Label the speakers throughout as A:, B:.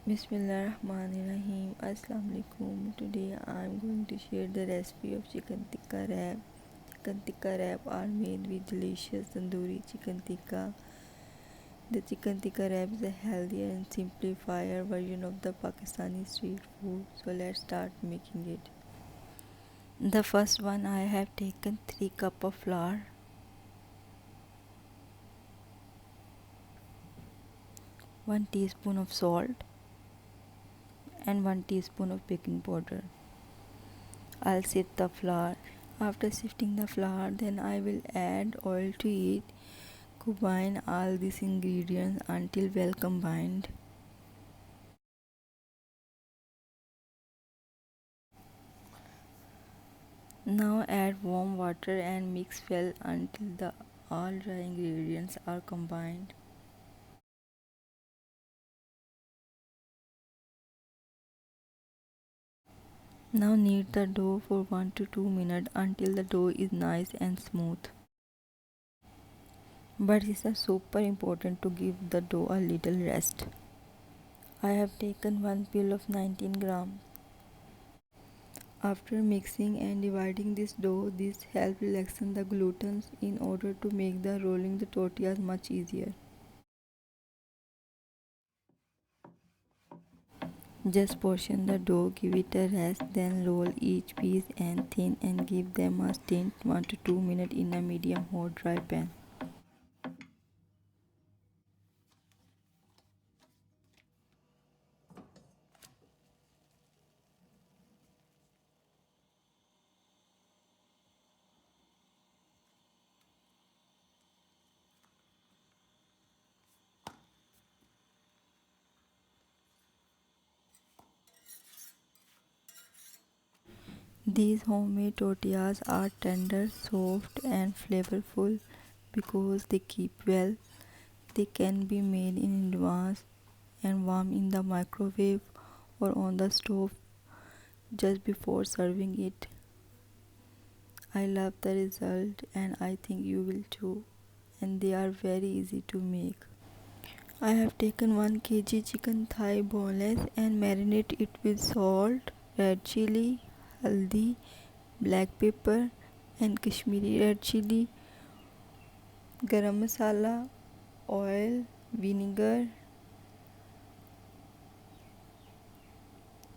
A: Bismillahirrahmanirrahim. Assalamu alaikum. Today I am going to share the recipe of chicken tikka wrap. Chicken tikka wrap are made with delicious tandoori chicken tikka. The chicken tikka wrap is a healthier and simplifier version of the Pakistani street food. So let's start making it. The first one, I have taken 3 cup of flour, 1 teaspoon of salt and 1 teaspoon of baking powder. I'll sift the flour. After sifting the flour, then I will add oil to it. Combine all these ingredients until well combined. Now add warm water and mix well until the all dry ingredients are combined. Now knead the dough for 1 to 2 minutes until the dough is nice and smooth. But it's super important to give the dough a little rest. I have taken 1 pill of 19 grams. After mixing and dividing this dough, this helps relaxing the gluten in order to make the rolling the tortillas much easier. Just portion the dough, give it a rest, then roll each piece and thin and give them a stint 1 to 2 minutes in a medium hot dry pan. These homemade tortillas are tender, soft and flavorful because they keep well. They can be made in advance and warm in the microwave or on the stove just before serving it. I love the result and I think you will too. And they are very easy to make. I have taken 1 kg chicken thigh boneless and marinate it with salt, red chili, haldi, black pepper and Kashmiri red chili, garam masala, oil, vinegar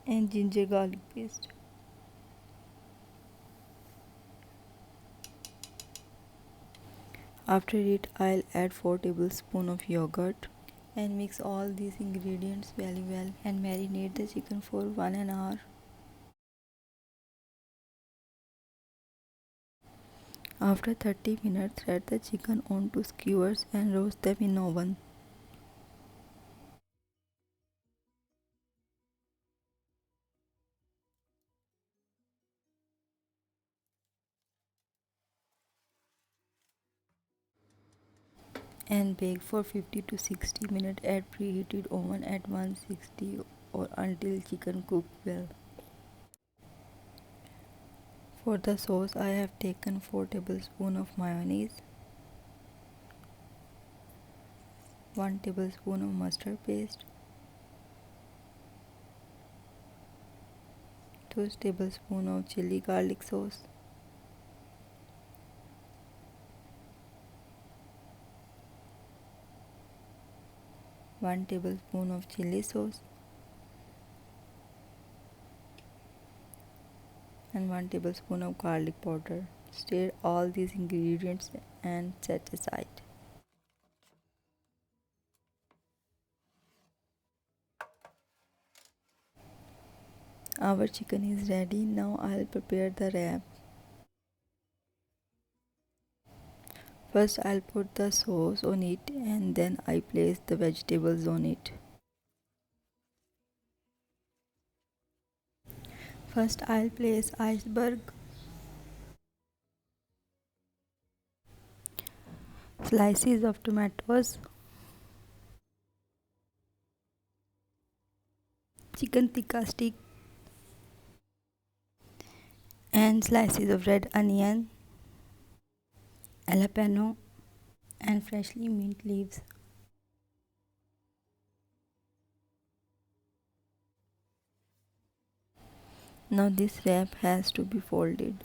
A: and ginger garlic paste. After it, I'll add 4 tablespoons of yogurt and mix all these ingredients very well and marinate the chicken for 1 hour. After 30 minutes, add the chicken onto skewers and roast them in oven. And bake for 50 to 60 minutes at preheated oven at 160 or until chicken cook well. For the sauce, I have taken 4 tablespoons of mayonnaise, 1 tablespoon of mustard paste, 2 tablespoons of chili garlic sauce, 1 tablespoon of chili sauce and 1 tablespoon of garlic powder. Stir all these ingredients and set aside. Our chicken is ready. Now I'll prepare the wrap. First I'll put the sauce on it and then I place the vegetables on it. First I'll place iceberg, slices of tomatoes, chicken tikka stick and slices of red onion, jalapeno and freshly mint leaves. Now this wrap has to be folded.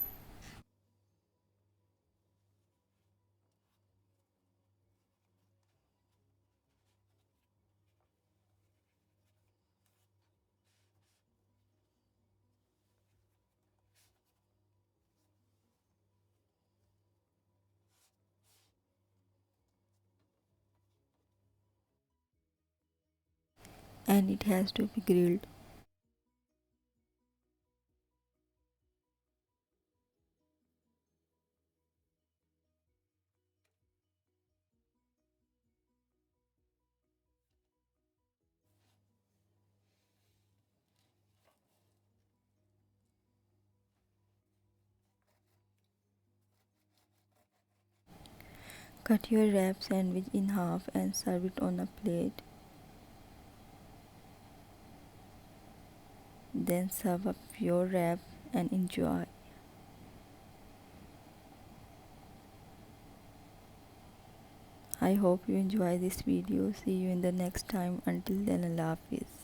A: And it has to be grilled. Cut your wrap sandwich in half and serve it on a plate. Then serve up your wrap and enjoy. I hope you enjoy this video. See you in the next time. Until then, Allah Hafiz.